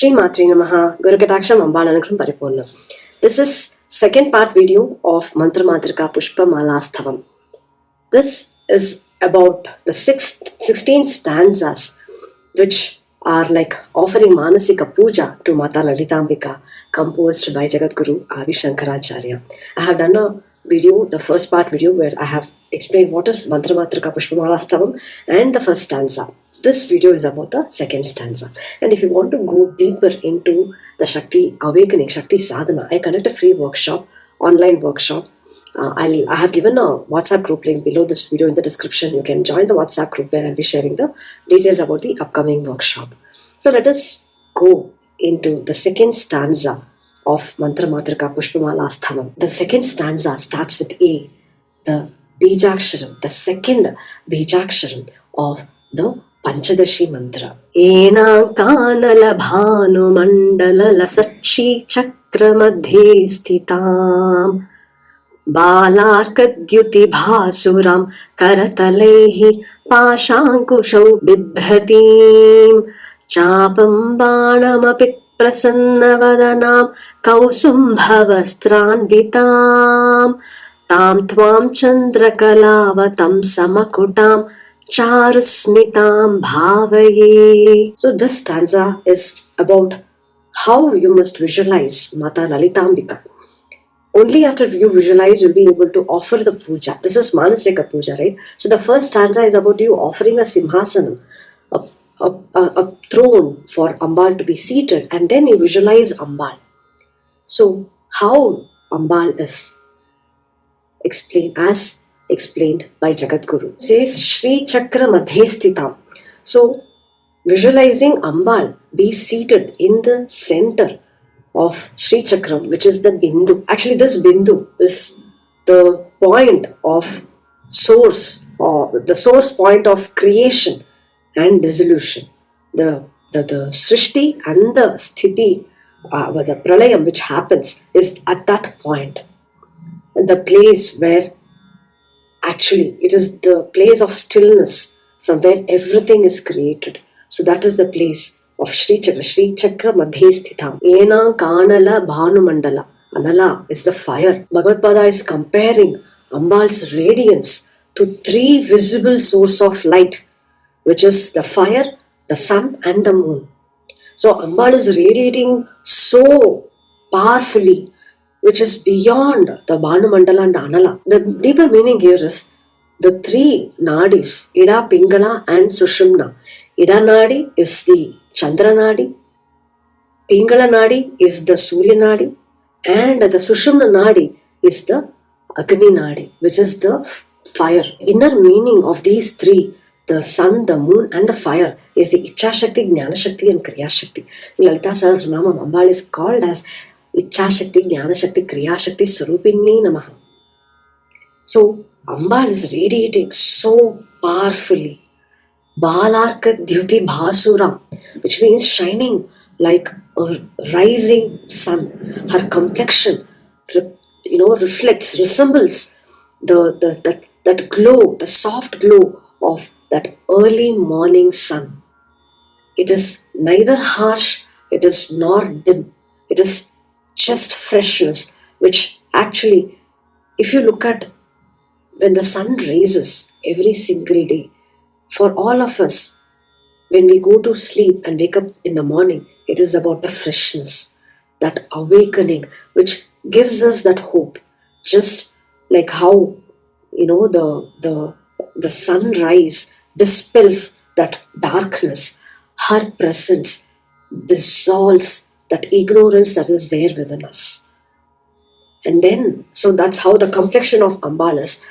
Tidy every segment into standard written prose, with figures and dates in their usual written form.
Shri Matri Namaha, Guru Kataksham Ambalanakram Paripurnam. This is second part video of Mantra Matrika Pushpa Malasthavam. This is about the 16 stanzas which are like offering Manasika Puja to Mata Lalitambika, composed by Jagadguru Adi Shankaracharya. I have done a video, the first part video, where I have explained what is Mantra Matrika Pushpa Malasthavam and the first stanza. This video is about the second stanza. And if you want to go deeper into the Shakti awakening, Shakti sadhana, I conduct a free workshop, online workshop. I have given a WhatsApp group link below this video in the description. You can join the WhatsApp group where I'll be sharing the details about the upcoming workshop. So let us go into the second stanza of Mantra Matrika Pushpamala Asthavam. The second stanza starts with A, the Bijaksharam, the second Bijaksharam of the Panchadashi mantra. Ena kanala bhanu mandala lasakshi chakra madhe sthitam balarkadyuti bhasuram karatalaihi pashankushau bibhratim chapam banamapi prasannavadanam kausumbhavastranvitam tam tvam chandrakalaavatam samakutam charusmitam bhavaye. So this stanza is about how you must visualize Mata Lalitambika. Only after you visualize, you'll be able to offer the puja. This is Manasika puja, right? So the first stanza is about you offering a simhasanam, a throne for Ambal to be seated, and then you visualize Ambal. So how Ambal is explained by Jagadguru. Says Shri Chakra Madhe Sthitam. So visualizing Ambal be seated in the center of Shri Chakram, which is the Bindu. Actually, this Bindu is the point of source, or the source point of creation and dissolution. The Srishti and the Sthiti, the Pralayam which happens, is at that point. The place where actually it is the place of stillness from where everything is created. So that is the place of Shri Chakra Madhe Sthitam. Ena Kanala Bhanu Mandala. Anala is the fire. Bhagavad Pada is comparing Ambal's radiance to three visible sources of light, which is the fire, the sun and the moon. So Ambal is radiating so powerfully, which is beyond the Bhanu Mandala and the Anala. The deeper meaning here is the three nadis, Ida, Pingala and Sushumna. Ida Nadi is the Chandra Nadi, Pingala Nadi is the Surya Nadi, and the Sushumna Nadi is the Agni Nadi, which is the fire. Inner meaning of these three, the sun, the moon and the fire, is the Icha Shakti, Jnana Shakti and Kriya Shakti. In Lalita Sahasranamam, Ambal is called as Icha Shakti, Jnana Shakti, Kriya Shakti, Sarupini Namaha. So Ambal is radiating so powerfully. Balarka Dyuti Bhasuram, which means shining like a rising sun. Her complexion, reflects, resembles that glow, the soft glow of that early morning sun. It is neither harsh, it is nor dim. It is just freshness, which actually, if you look at when the sun rises every single day, for all of us, when we go to sleep and wake up in the morning, it is about the freshness, that awakening, which gives us that hope. Just like how, the sunrise dispels that darkness, her presence dissolves that ignorance that is there within us. And then, so that's how the complexion of Ambal is,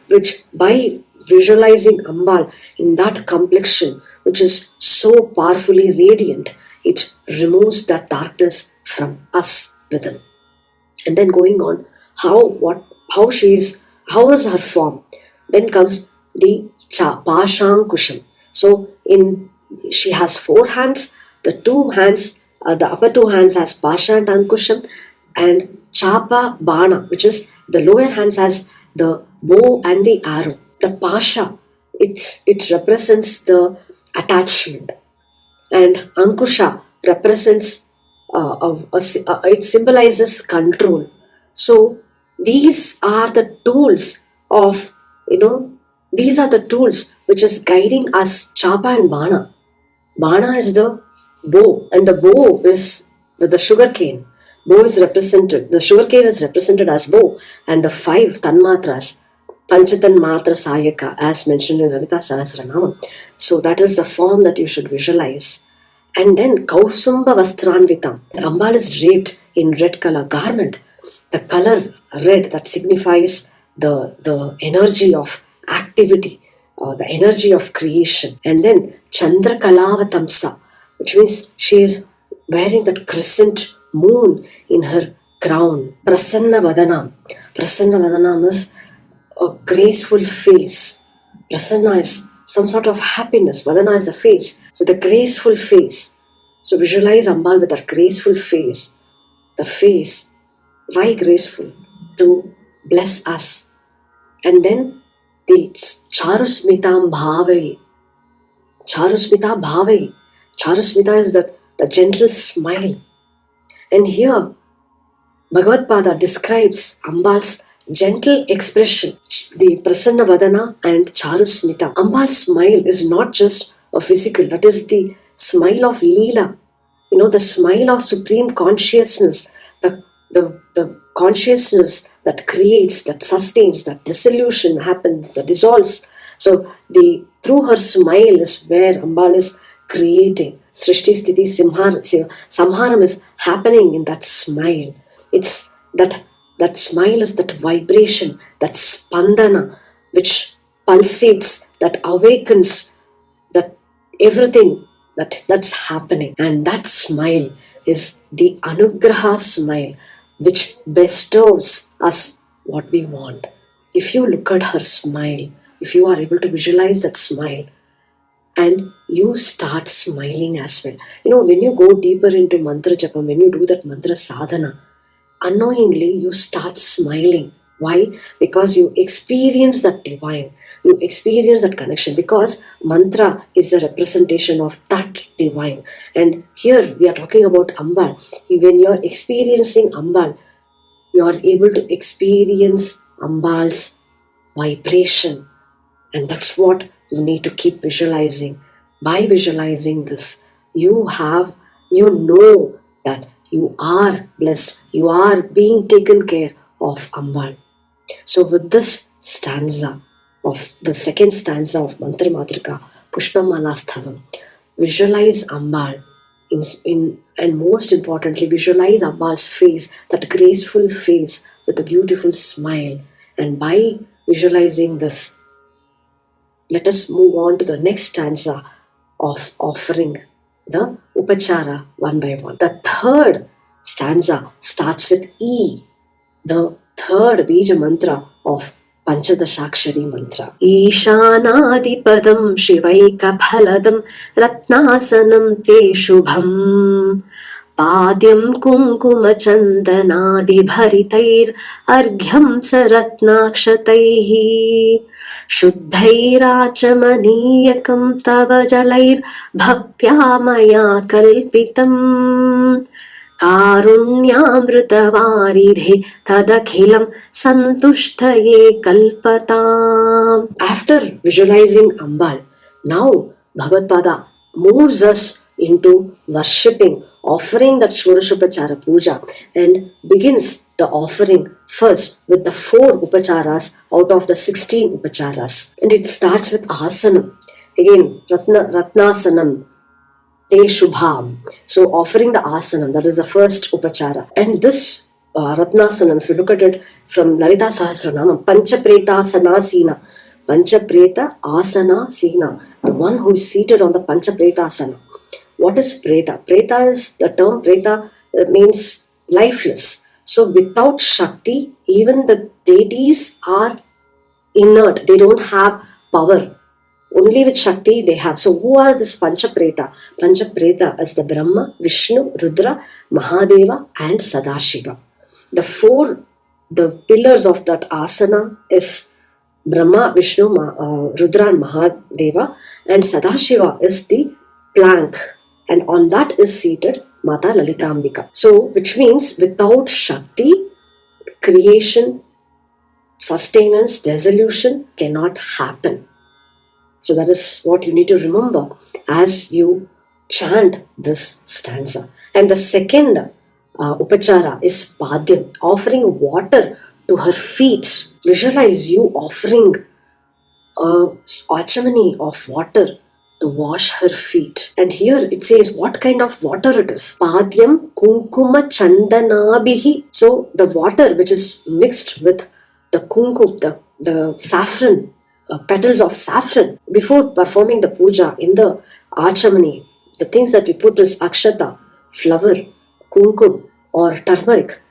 which by visualizing Ambal in that complexion, which is so powerfully radiant, it removes that darkness from us within. And then going on, how is her form? Then comes the Pashankusham. So she has 4 hands, the upper 2 hands has Pasha and Ankusham, and Chapa Bana, which is the lower hands has the bow and the arrow. The Pasha, it represents the attachment, and Ankusha represents, it symbolizes control. So these are the tools of, these are the tools which is guiding us. Chapa and Bana. Bana is the bow, and the bow is the sugar cane. Bow is represented, the sugar cane is represented as bow, and the 5 tanmatras, Panchatanmatra Sayaka, as mentioned in Lalita Sahasranamam. So that is the form that you should visualize. And then Kausumba Vastranvitam. Ambal is draped in red color garment. The color red, that signifies the energy of activity, the energy of creation. And then Chandra Kalavatamsa, which means she is wearing that crescent moon in her crown. Prasanna Vadanam. Prasanna Vadanam is a graceful face. Prasanna is some sort of happiness. Vadana is the face. So the graceful face. So visualize Ambal with that graceful face. The face. Why graceful? To bless us. And then the Charusmitam Bhavai. Charusmita Bhavai. Charusmita is the gentle smile. And here Bhagavad Pada describes Ambal's gentle expression, the Prasanna Vadana and Charusmita. Ambal's smile is not just a physical, that is the smile of Leela, the smile of supreme consciousness, the consciousness that creates, that sustains, that dissolution happens, that dissolves. So through her smile is where Ambal is creating. Srishti Sthiti Samharam is happening in that smile. It's that smile is that vibration, that spandana, which pulsates, that awakens, that everything that's happening. And that smile is the Anugraha smile, which bestows us what we want. If you look at her smile, if you are able to visualize that smile, and you start smiling as well. When you go deeper into mantra japam, when you do that mantra sadhana, unknowingly you start smiling. Why? Because you experience that divine, you experience that connection, because mantra is a representation of that divine. And here we are talking about Ambal. When you are experiencing Ambal, you are able to experience Ambal's vibration, and that's what you need to keep visualizing. By visualizing this, you know that you are blessed, you are being taken care of Ambal. So with this stanza of the second stanza of Mantra Matrika, Pushpamala Sthavam, visualize Ambal and most importantly, visualize Ambal's face, that graceful face with a beautiful smile. And by visualizing this, let us move on to the next stanza of offering the Upachara one by one. The third stanza starts with E, the third Bija mantra of Panchadashakshari mantra. Ishanadipadam Shivaika Phaladam Ratnasanam Te Shubham Padyam Kumkuma Chandanadi Bharitair Arghyam Saratnakshataihi Shuddhairachamaneeyakam Tava Jalair Bhaktya Maya Kalpitam Karunyamritavaride Tadakhilam Santushtaye Kalpatam. After visualizing Ambal, now Bhagavad Pada moves us into worshipping, offering that षोडशोपचाர Puja, and begins the offering first with the 4 Upacharas out of the 16 Upacharas. And it starts with Asanam. Again, Ratnasanam Te Shubham. So offering the Asanam, that is the first Upachara. And this Ratnasanam, if you look at it from Lalita Sahasranamam, Panchapreta Sanasina. Panchapreta Asana Sina. The one who is seated on the Panchapreta Asana. What is Preta? Preta is, the term Preta means lifeless. So without Shakti, even the deities are inert. They don't have power. Only with Shakti they have. So who are this Panchapreta? Panchapreta is the Brahma, Vishnu, Rudra, Mahadeva and Sadashiva. The pillars of that asana is Brahma, Vishnu, Rudra and Mahadeva, and Sadashiva is the plank and on that is seated Mata Lalitambika. So, which means without Shakti, creation, sustenance, dissolution cannot happen. So that is what you need to remember as you chant this stanza. And the second upachara is Padyam, offering water to her feet. Visualize you offering a achamani of water to wash her feet. And here it says what kind of water it is. Padyam kunkuma chandanabihi. So the water which is mixed with the kumkum, the saffron, petals of saffron. Before performing the puja in the achamani, the things that we put is akshata, flower, kumkum or turmeric.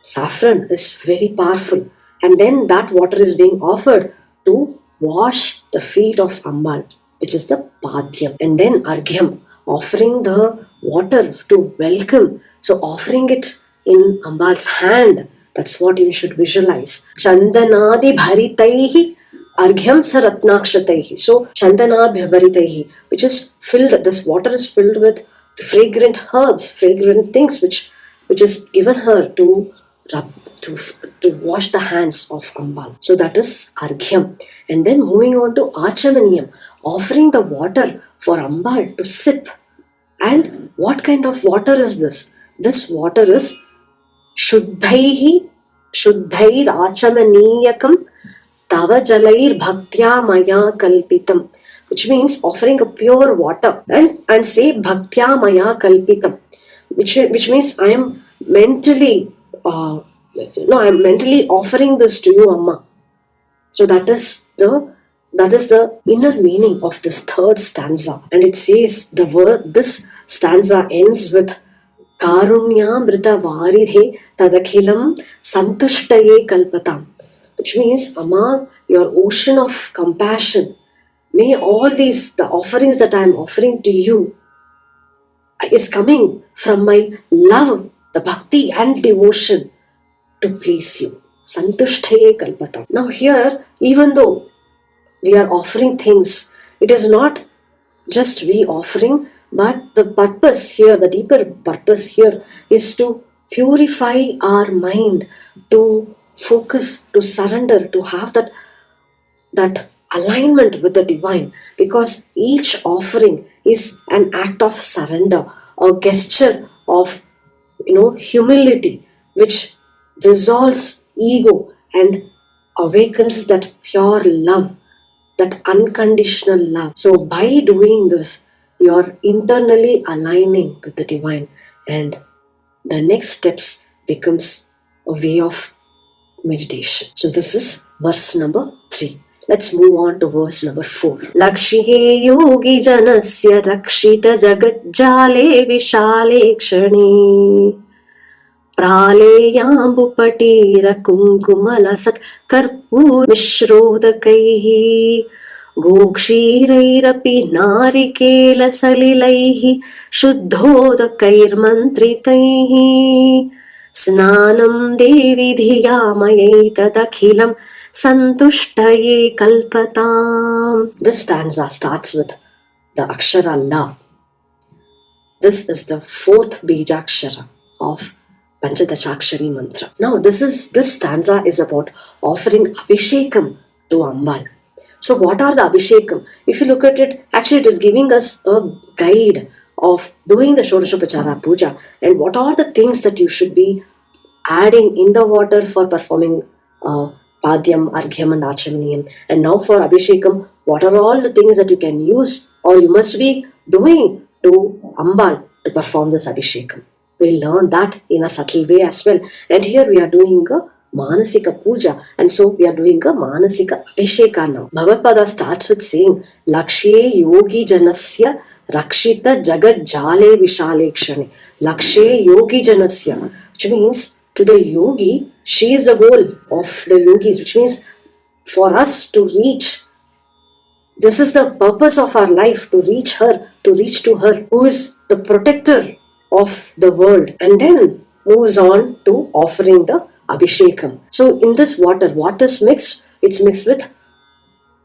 Saffron is very powerful. And then that water is being offered to wash the feet of Ambal, which is the Padyam. And then Argyam, offering the water to welcome. So offering it in Ambal's hand, that's what you should visualize. Chandanadi bharitaihi Argyam saratnakshataihi. So Chandanadi bharitaihi, which is filled, this water is filled with fragrant herbs, fragrant things which is given her to wash the hands of Ambal. So that is Argyam. And then moving on to Achamaniyam, offering the water for Ambal to sip. And what kind of water is this? This water is Shuddhair Achamaniyakam Tava Jalair Bhaktya Maya Kalpitam, which means offering a pure water and say Bhaktya Maya Kalpitam, which means I am mentally I'm mentally offering this to you, Amma. So that is the inner meaning of this third stanza. And it says this stanza ends with Karunyamrita Varidhe Tadakhilam Santushtaye Kalpatam, which means, Amma, your ocean of compassion, may all the offerings that I am offering to you is coming from my love, the bhakti and devotion to please you. Santushtaye kalpatam. Now here, even though we are offering things, it is not just we offering, but the purpose here, the deeper purpose here is to purify our mind, to focus, to surrender, to have that alignment with the divine, because each offering is an act of surrender, a gesture of humility, which dissolves ego and awakens that pure love, that unconditional love. So by doing this, you're internally aligning with the divine, and the next steps becomes a way of meditation. So this is verse number 3. Let's move on to verse number 4. Lakshye yogi janasya rakshita jagat jale vishale kshane प्रालेयाम्बुपटीर कुङ्कुमलसत् कर्पूर मिश्रोदकैः गोक्षीरैरपि नारिकेलसलिलैः शुद्धोदकैर्मन्त्रितैः स्नानं देवि धियामयैतदखिलं santushthaye kalpatam. This stanza starts with the akshara la. This is the fourth bijakshara of Panchadashakshari mantra. Now this stanza is about offering abhishekam to Ambal. So what are the abhishekam? If you look at it, actually it is giving us a guide of doing the Shodashopachara puja and what are the things that you should be adding in the water for performing Padyam, Argyam and Achamaniyam. And now for Abhishekam, what are all the things that you can use or you must be doing to Ambal to perform this Abhishekam? We'll learn that in a subtle way as well. And here we are doing a Manasika Puja, and so we are doing a Manasika Abhisheka now. Bhagavad starts with saying, Lakshye Yogi Janasya Rakshita Jagat Jale Vishalekshane. Lakshye Yogi Janasya, which means to the yogi, she is the goal of the yogis, which means for us to reach, this is the purpose of our life, to reach her, to reach to her, who is the protector of the world, and then moves on to offering the Abhishekam. So in this water, what is mixed? It's mixed with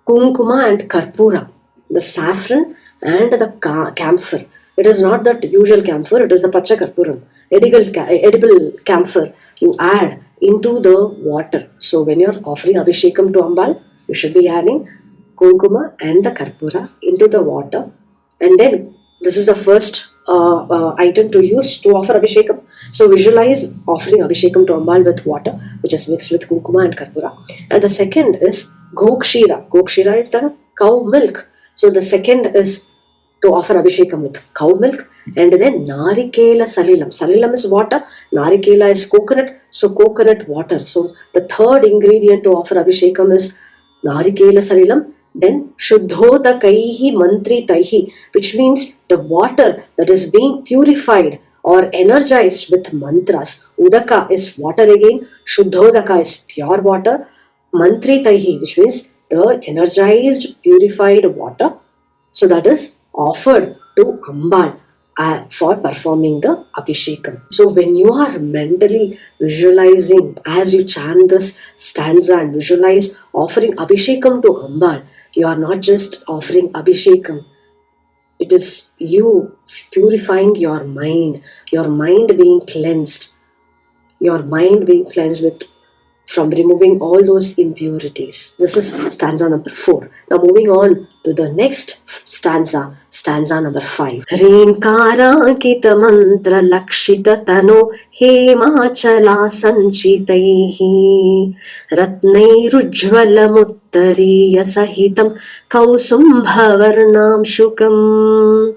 Kumkuma and Karpura, the saffron and the camphor. It is not that usual camphor, it is the pacha karpuram, edible camphor you add into the water. So when you're offering abhishekam to Ambal, you should be adding kunkuma and the karpura into the water. And then this is the first item to use to offer abhishekam. So visualize offering abhishekam to Ambal with water, which is mixed with kunkuma and karpura. And the second is gokshira. Gokshira is the cow milk. So the second is to offer abhishekam with cow milk. And then narikela salilam. Salilam is water, narikela is coconut, so coconut water. So the third ingredient to offer abhishekam is narikela salilam. Then shuddhodakaihi mantritaihi, which means the water that is being purified or energized with mantras. Udaka is water again, shuddhodaka is pure water, mantritaihi, which means the energized purified water. So that is offered to Ambal for performing the abhishekam. So when you are mentally visualizing, as you chant this stanza and visualize offering abhishekam to Ambal, you are not just offering abhishekam. It is you purifying your mind being cleansed, with from removing all those impurities. This is stanza number 4. Now moving on to the next stanza number 5. Ringkarankita mantra lakshita tano hemachala sanchitaihi ratnairujjvala muttariya sahitam kausumbhavarnam shukam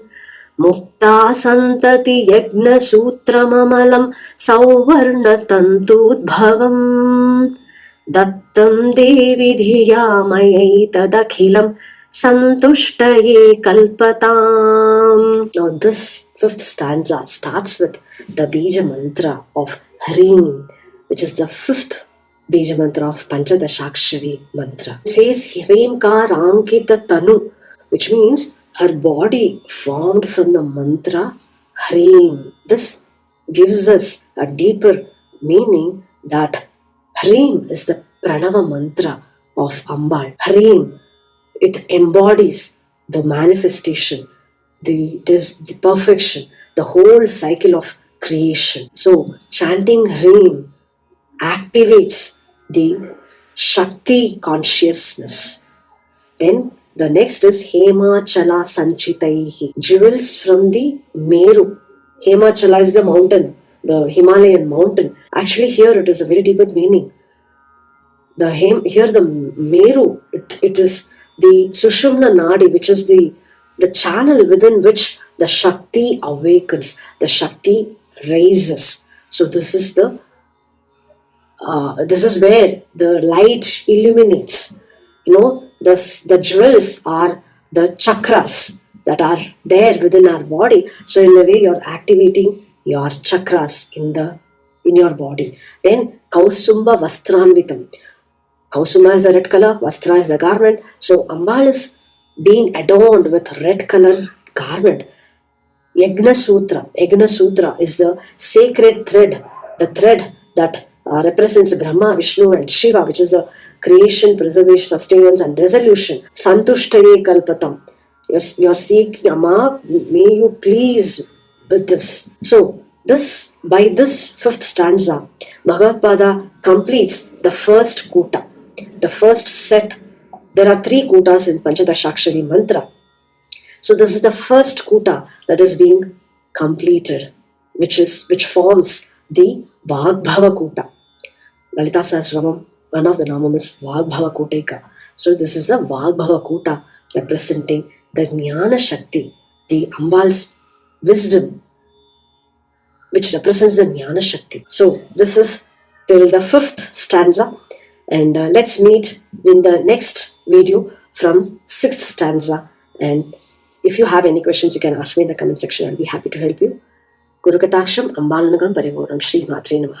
Mukta santati yagna sutramalam sauvarna tantudbhavam Dattam devi dhiyamayi tadakhilam santushtaye kalpatam. Now this 5th stanza starts with the Bija mantra of Hreem, which is the 5th Bija mantra of Panchadashakshari mantra. It says Hreem ka Ramkita Tanu, which means her body formed from the mantra Hreem. This gives us a deeper meaning that Hreem is the Pranava mantra of Ambal. Hreem, it embodies the manifestation, the perfection, the whole cycle of creation. So chanting Hreem activates the Shakti consciousness. Then the next is Hemachala Sanchitaihi, jewels from the Meru. Hemachala is the mountain, the Himalayan mountain. Actually here it is a very deeper meaning. Here the Meru, it is the Sushumna Nadi, which is the channel within which the Shakti awakens, the Shakti raises. So this is where the light illuminates. The jewels are the chakras that are there within our body. So in a way you're activating your chakras in your body. Then Kausumba Vastranvitam. Kausuma is the red color, Vastra is the garment. So Ambal is being adorned with red color garment. Yagna Sutra is the sacred thread, the thread that represents Brahma, Vishnu and Shiva, which is the creation, preservation, sustenance and resolution. Santushtaye kalpatam. You're seeking, Amma, may you please with this. So by this 5th stanza, Bhagavad completes the first kuta. The first set. There are 3 kutas in Panchadashakshari mantra. So this is the first kuta that is being completed, which forms the Vagbhava kuta. Lalita Sahasranam, one of the namam is Vagbhava Kutaika. So this is the Vagbhava kuta representing the Jnana Shakti, the Ambal's wisdom, which represents the Jnana Shakti. So this is till the 5th stanza, and let's meet in the next video from 6th stanza. And if you have any questions, you can ask me in the comment section. I'll be happy to help you. Guru Kataksham Ambalanagam Parivoram Shri Matre Namaha.